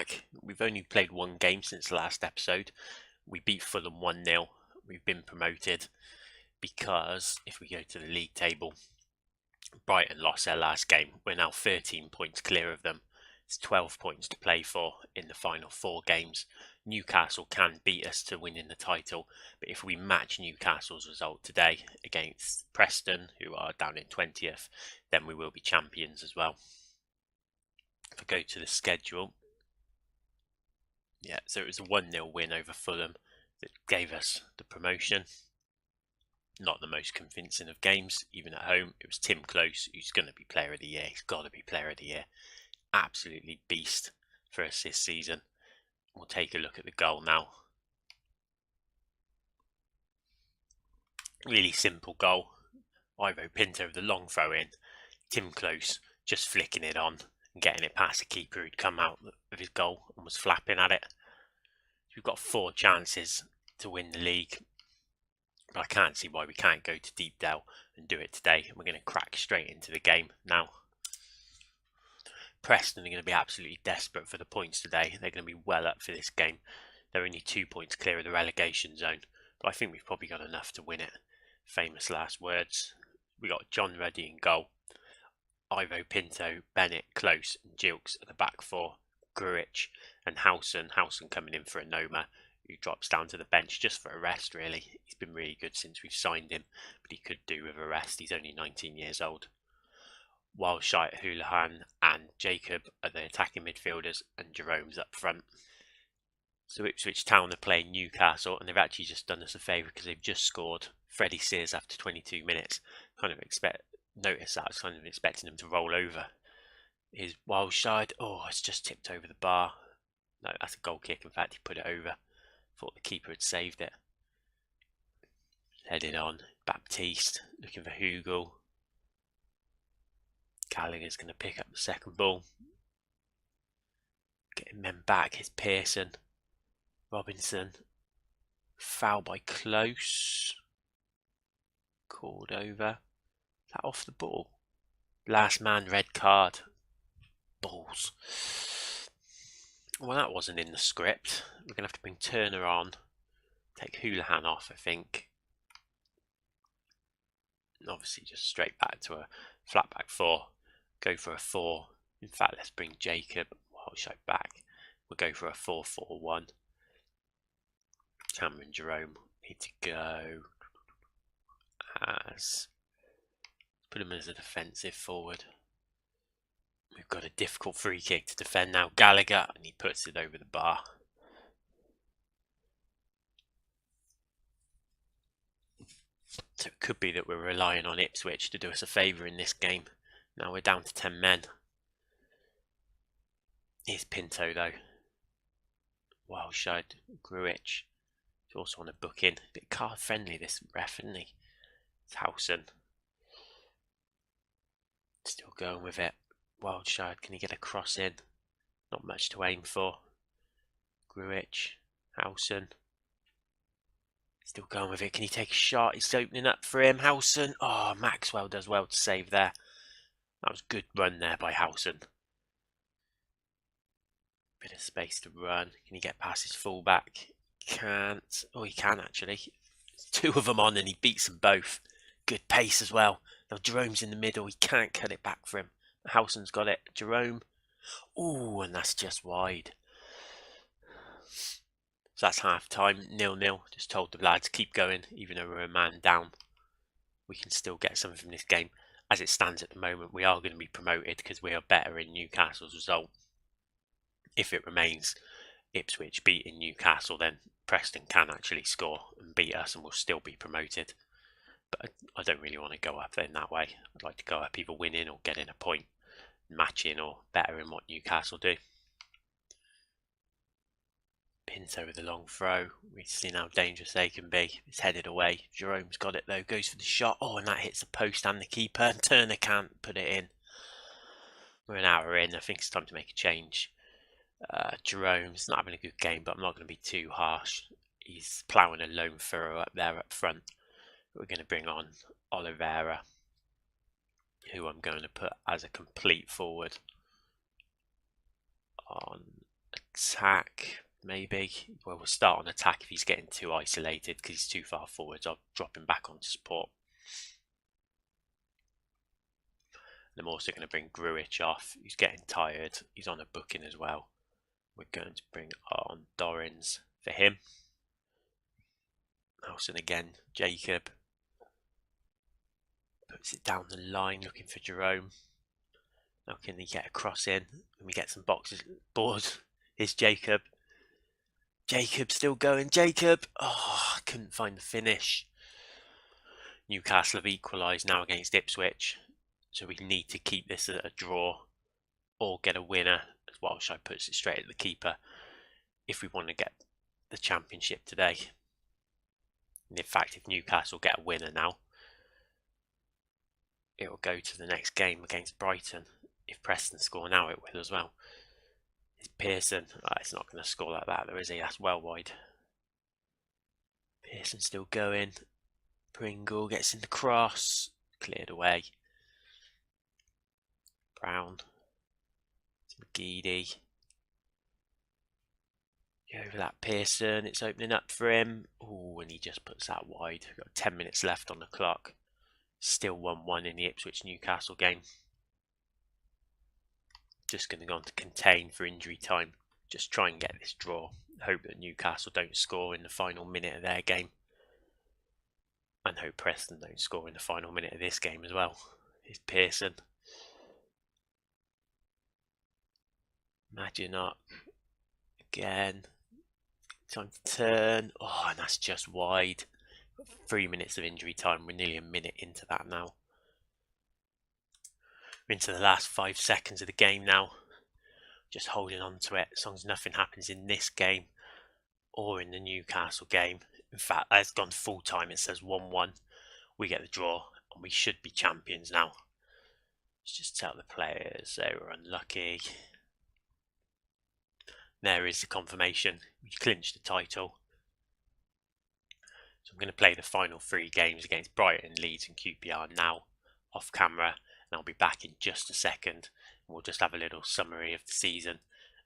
back. We've only played one game since the last episode. We beat Fulham 1-0. We've been promoted because if we go to the league table, Brighton lost their last game. We're now 13 points clear of them. It's 12 points to play for in the final 4 games. Newcastle can beat us to win in the title, but if we match Newcastle's result today against Preston, who are down in 20th, then we will be champions as well. If I go to the schedule, yeah, so it was a 1-0 win over Fulham that gave us the promotion. Not the most convincing of games, even at home. It was Tim Close, who's going to be Player of the Year. He's got to be Player of the Year. Absolutely beast for us this season. We'll take a look at the goal now. Really simple goal. Ivo Pinto with the long throw in. Tim Close just flicking it on and getting it past the keeper who'd come out of his goal and was flapping at it. We've got 4 chances to win the league. But I can't see why we can't go to Deepdale and do it today. We're going to crack straight into the game now. Preston are going to be absolutely desperate for the points today. They're going to be well up for this game. They're only 2 points clear of the relegation zone. But I think we've probably got enough to win it. Famous last words. We got John Ruddy in goal. Ivo Pinto, Bennett, Close and Gilks at the back 4. Gruich and Howson. Howson coming in for a Noma, who drops down to the bench just for a rest, really. He's been really good since we've signed him, but he could do with a rest. He's only 19 years old. Wildshite, Houlihan and Jacob are the attacking midfielders, and Jerome's up front. So Ipswich Town are playing Newcastle, and they've actually just done us a favour because they've just scored. Freddie Sears after 22 minutes. Notice that. I was kind of expecting him to roll over. His Wildshite, it's just tipped over the bar. No, that's a goal kick. In fact, he put it over. Thought the keeper had saved it. Headed on. Baptiste looking for Hugel. Gallagher's going to pick up the second ball. Getting men back. Here's Pearson. Robinson. Foul by Close. Called over. Is that off the ball? Last man, red card. Balls. Well, that wasn't in the script. We're going to have to bring Turner on. Take Houlihan off, I think. And obviously just straight back to a flat back 4. Go for a 4. In fact, let's bring Jacob Wildshite back. We'll go for a 4-4-1. Cameron Jerome need to go as... Put him as a defensive forward. We've got a difficult free kick to defend now. Gallagher, and he puts it over the bar. So it could be that we're relying on Ipswich to do us a favour in this game. Now we're down to 10 men. Here's Pinto though. Wildshite, Gruich. He's also on a booking. A bit card friendly this ref, isn't he? It's Howson. Still going with it. Wildshite, can he get a cross in? Not much to aim for. Gruich, Howson. Still going with it. Can he take a shot? It's opening up for him. Howson. Oh, Maxwell does well to save there. That was a good run there by Howson. Bit of space to run. Can he get past his fullback? Can't. Oh, he can actually. 2 of them on and he beats them both. Good pace as well. Now Jerome's in the middle. He can't cut it back for him. Howson's got it. Jerome. Ooh, and that's just wide. So that's half time. 0-0. Just told the lads keep going, even though we're a man down. We can still get something from this game. As it stands at the moment, we are going to be promoted because we are better in Newcastle's result. If it remains Ipswich beating Newcastle, then Preston can actually score and beat us and we'll still be promoted. But I don't really want to go up in that way. I'd like to go up either winning or getting a point, matching or better in what Newcastle do. Pinto with a long throw. We've seen how dangerous they can be. It's headed away. Jerome's got it though. Goes for the shot. Oh, and that hits the post and the keeper. And Turner can't put it in. We're an hour in. I think it's time to make a change. Jerome's not having a good game, but I'm not going to be too harsh. He's ploughing a lone furrow up there up front. We're going to bring on Oliveira, who I'm going to put as a complete forward on a attack, maybe. Well, we'll start on attack if he's getting too isolated because he's too far forwards. I'll drop him back onto support. And I'm also going to bring Gruich off. He's getting tired. He's on a booking as well. We're going to bring on Dorrans for him. Nelson again. Jacob puts it down the line, looking for Jerome. Now can he get a cross in? Can we get some boxes? Board. Here's Jacob. Jacob still going. Jacob. Oh, couldn't find the finish. Newcastle have equalised now against Ipswich. So we need to keep this at a draw or get a winner. As Welsh puts it straight at the keeper if we want to get the championship today. And in fact, if Newcastle get a winner now, it will go to the next game against Brighton. If Preston score now, it will as well. It's Pearson. It's not going to score like that, though, is he? That's well wide. Pearson still going. Pringle gets in the cross. Cleared away. Brown. It's McGeady. Over that Pearson. It's opening up for him. Oh, and he just puts that wide. We've got 10 minutes left on the clock. Still 1-1 in the Ipswich-Newcastle game. Just going to go on to contain for injury time. Just try and get this draw. Hope that Newcastle don't score in the final minute of their game. And hope Preston don't score in the final minute of this game as well. Here's Pearson. Imagine up. Again. Time to turn. Oh, and that's just wide. 3 minutes of injury time. We're nearly a minute into that now. We're into the last 5 seconds of the game now. Just holding on to it as long as nothing happens in this game or in the Newcastle game. In fact, it's gone full time. It says 1-1. We get the draw and we should be champions now. Let's just tell the players they were unlucky. There is the confirmation. We clinched the title. So I'm going to play the final 3 games against Brighton, Leeds and QPR now off camera, and I'll be back in just a second. We'll just have a little summary of the season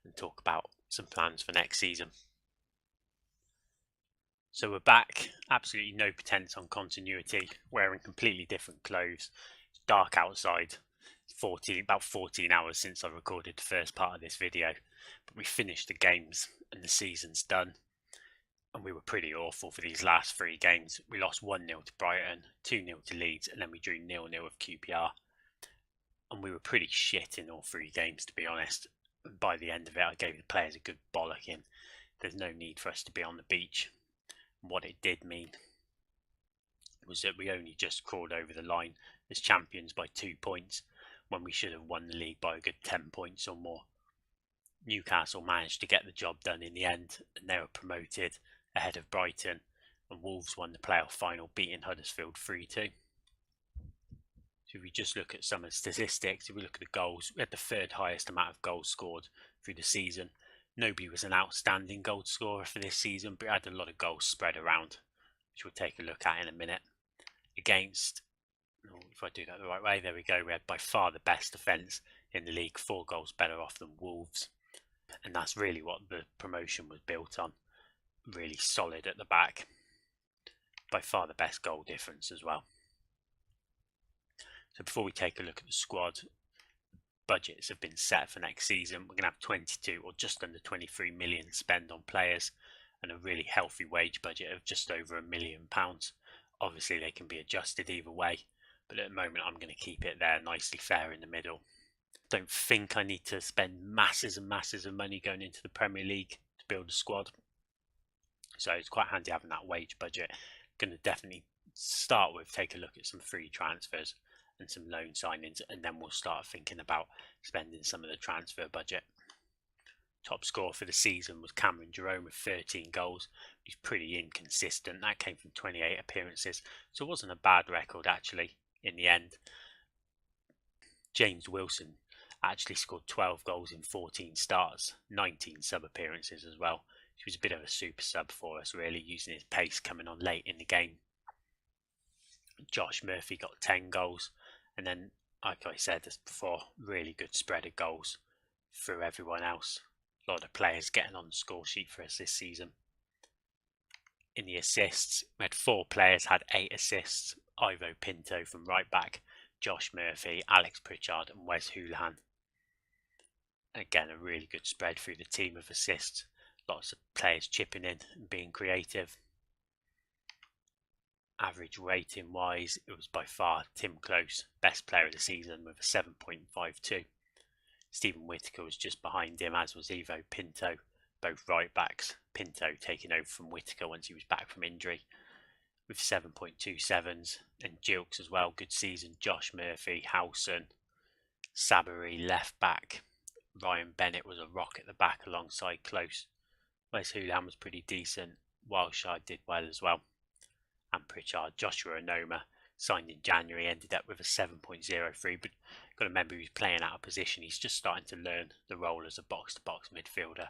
and talk about some plans for next season. So we're back. Absolutely no pretense on continuity. Wearing completely different clothes. It's dark outside. It's about 14 hours since I recorded the first part of this video. But we finished the games and the season's done. And we were pretty awful for these last 3 games. We lost 1-0 to Brighton, 2-0 to Leeds, and then we drew 0-0 with QPR. And we were pretty shit in all 3 games, to be honest. And by the end of it, I gave the players a good bollocking. There's no need for us to be on the beach. What it did mean was that we only just crawled over the line as champions by 2 points when we should have won the league by a good 10 points or more. Newcastle managed to get the job done in the end, and they were promoted ahead of Brighton, and Wolves won the playoff final, beating Huddersfield 3-2. So if we just look at some of the statistics, if we look at the goals, we had the 3rd highest amount of goals scored through the season. Nobody was an outstanding goal scorer for this season, but we had a lot of goals spread around, which we'll take a look at in a minute. Against, if I do that the right way, there we go. We had by far the best defence in the league, 4 goals better off than Wolves. And that's really what the promotion was built on. Really solid at the back. By far the best goal difference as well. So before we take a look at the squad, budgets have been set for next season. We're going to have 22 or just under 23 million spend on players and a really healthy wage budget of just over £1 million. Obviously they can be adjusted either way, but at the moment I'm going to keep it there nicely fair in the middle. Don't think I need to spend masses and masses of money going into the Premier League to build a squad. So it's quite handy having that wage budget. Going to definitely start with take a look at some free transfers and some loan signings, and then we'll start thinking about spending some of the transfer budget. Top scorer for the season was Cameron Jerome with 13 goals. He's pretty inconsistent. That came from 28 appearances, so it wasn't a bad record actually in the end. James Wilson actually scored 12 goals in 14 starts, 19 sub appearances as well. He was a bit of a super sub for us, really, using his pace coming on late in the game. Josh Murphy got 10 goals, and then, like I said before, really good spread of goals through everyone else. A lot of players getting on the score sheet for us this season. In the assists, we had 4 players had 8 assists. Ivo Pinto from right back, Josh Murphy, Alex Pritchard and Wes Houlihan. Again, a really good spread through the team of assists. Lots of players chipping in and being creative. Average rating wise, it was by far Tim Close, best player of the season with a 7.52. Stephen Whittaker was just behind him, as was Ivo Pinto, both right backs. Pinto taking over from Whittaker once he was back from injury with 7.27s. And Gilks as well, good season. Josh Murphy, Howson, Sabary left back. Ryan Bennett was a rock at the back alongside Close. Wes Houlihan was pretty decent. Wilshire did well as well. And Pritchard. Joshua Onoma, signed in January, ended up with a 7.03, but got to remember he was playing out of position. He's just starting to learn the role as a box-to-box midfielder.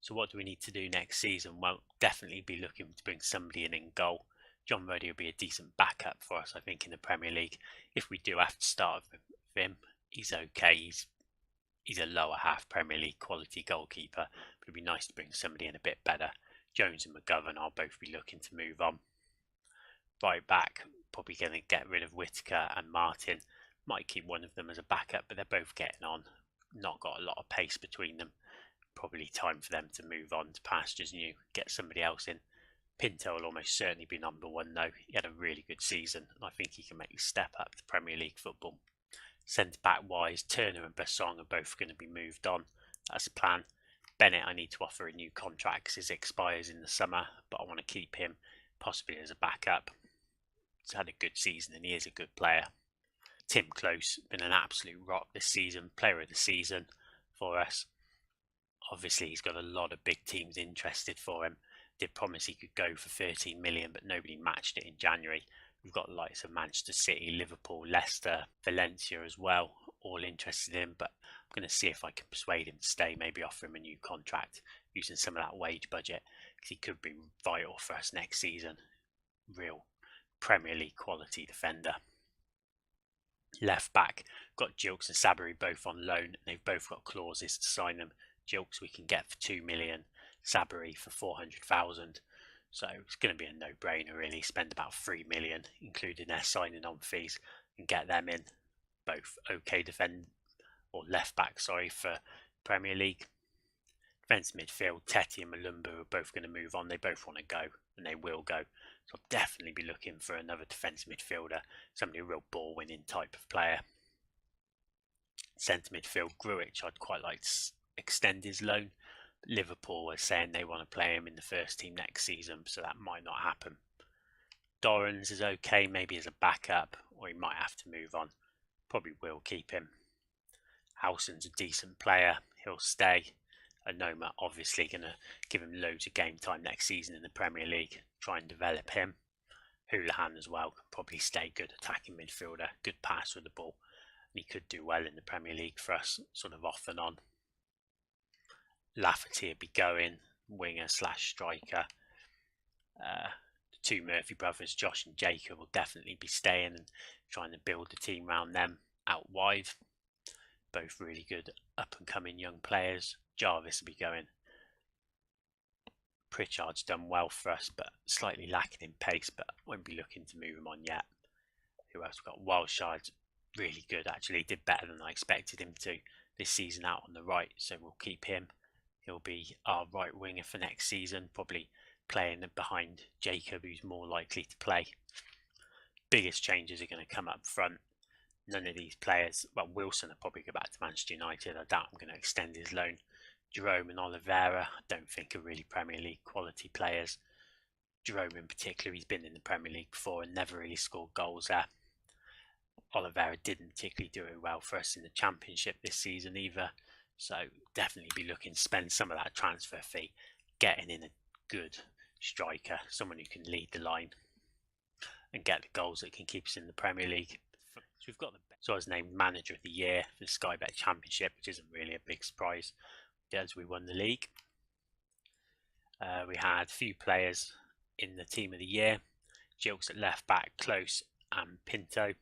So what do we need to do next season? Well, definitely be looking to bring somebody in goal. John Ruddy will be a decent backup for us, I think, in the Premier League. If we do have to start with him, he's okay. He's a lower half Premier League quality goalkeeper, but it'd be nice to bring somebody in a bit better. Jones and McGovern, I'll both be looking to move on. Right back, probably going to get rid of Whittaker and Martin. Might keep one of them as a backup, but they're both getting on. Not got a lot of pace between them. Probably time for them to move on to pastures new, get somebody else in. Pinto will almost certainly be number 1 though. He had a really good season, and I think he can make a step up to Premier League football. Centre back wise, Turner and Bassong are both going to be moved on. That's the plan. Bennett, I need to offer a new contract because his expires in the summer, but I want to keep him possibly as a backup. He's had a good season and he is a good player. Tim Close, been an absolute rock this season, player of the season for us. Obviously, he's got a lot of big teams interested for him. Did promise he could go for 13 million, but nobody matched it in January. We've got the likes of Manchester City, Liverpool, Leicester, Valencia as well, all interested in him, but I'm going to see if I can persuade him to stay, maybe offer him a new contract using some of that wage budget, because he could be vital for us next season. Real Premier League quality defender. Left back, got Gilks and Sabary both on loan, and they've both got clauses to sign them. Gilks we can get for 2 million, Sabary for 400,000. So it's going to be a no-brainer really. Spend about 3 million, including their signing on fees, and get them in. Both okay left back, for Premier League. Defence midfield, Teti and Malumbu are both going to move on. They both want to go, and they will go. So I'll definitely be looking for another defence midfielder, somebody a real ball-winning type of player. Centre midfield, Gruich, I'd quite like to extend his loan. Liverpool are saying they want to play him in the first team next season, so that might not happen. Dorrans is okay, maybe as a backup, or he might have to move on. Probably will keep him. Howson's a decent player, he'll stay. Onoma obviously going to give him loads of game time next season in the Premier League, try and develop him. Houlihan as well, can probably stay, good attacking midfielder, good passer of the ball, and he could do well in the Premier League for us, sort of off and on. Lafferty will be going, winger / striker. The 2 Murphy brothers, Josh and Jacob, will definitely be staying and trying to build the team around them out wide. Both really good up and coming young players. Jarvis will be going. Pritchard's done well for us, but slightly lacking in pace, but won't be looking to move him on yet. Who else we've got? Wilshire's really good actually, did better than I expected him to this season out on the right, so we'll keep him. He'll be our right winger for next season, probably playing behind Jacob, who's more likely to play. Biggest changes are going to come up front. None of these players, well, Wilson will probably go back to Manchester United. I doubt I'm going to extend his loan. Jerome and Oliveira, I don't think are really Premier League quality players. Jerome in particular, he's been in the Premier League before and never really scored goals there. Oliveira didn't particularly do it well for us in the Championship this season either. So definitely be looking to spend some of that transfer fee, getting in a good striker, someone who can lead the line and get the goals that can keep us in the Premier League. So we've got I was named Manager of the Year for the Sky Bet Championship, which isn't really a big surprise as we won the league. We had a few players in the Team of the Year. Gilks at left back, Close and Pinto,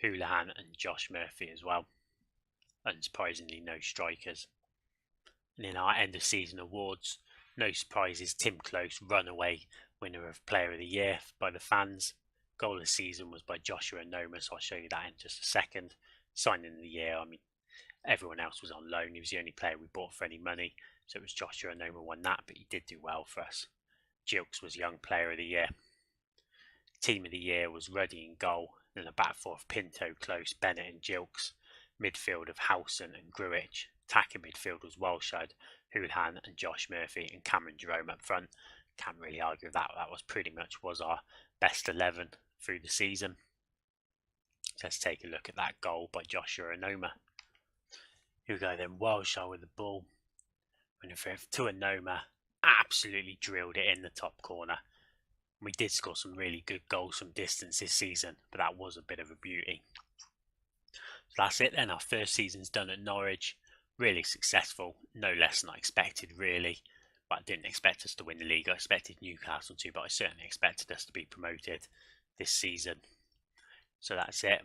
Houlihan and Josh Murphy as well. Unsurprisingly, no strikers. And in our end of season awards, no surprises, Tim Close, runaway winner of Player of the Year by the fans. Goal of the season was by Joshua Noma, so I'll show you that in just a second. Signing of the year, I mean, everyone else was on loan. He was the only player we bought for any money, so it was Joshua Noma won that, but he did do well for us. Gilks was Young Player of the Year. Team of the Year was Ruddy in goal, then a back four of Pinto, Close, Bennett and Gilks. Midfield of Howson and Gruich. Attacking midfield was Welshard, Houlihan and Josh Murphy, and Cameron Jerome up front. Can't really argue with that. That was pretty much our best 11 through the season. So let's take a look at that goal by Joshua Onoma. Here we go then, Welshard with the ball. Winning to Onoma. Absolutely drilled it in the top corner. We did score some really good goals from distance this season, but that was a bit of a beauty. So that's it then. Our first season's done at Norwich. Really successful. No less than I expected, really. But I didn't expect us to win the league. I expected Newcastle to, but I certainly expected us to be promoted this season. So that's it.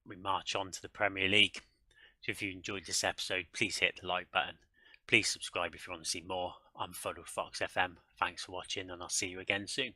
We march on to the Premier League. So if you enjoyed this episode, please hit the like button. Please subscribe if you want to see more. I'm Fuddled Fox FM. Thanks for watching, and I'll see you again soon.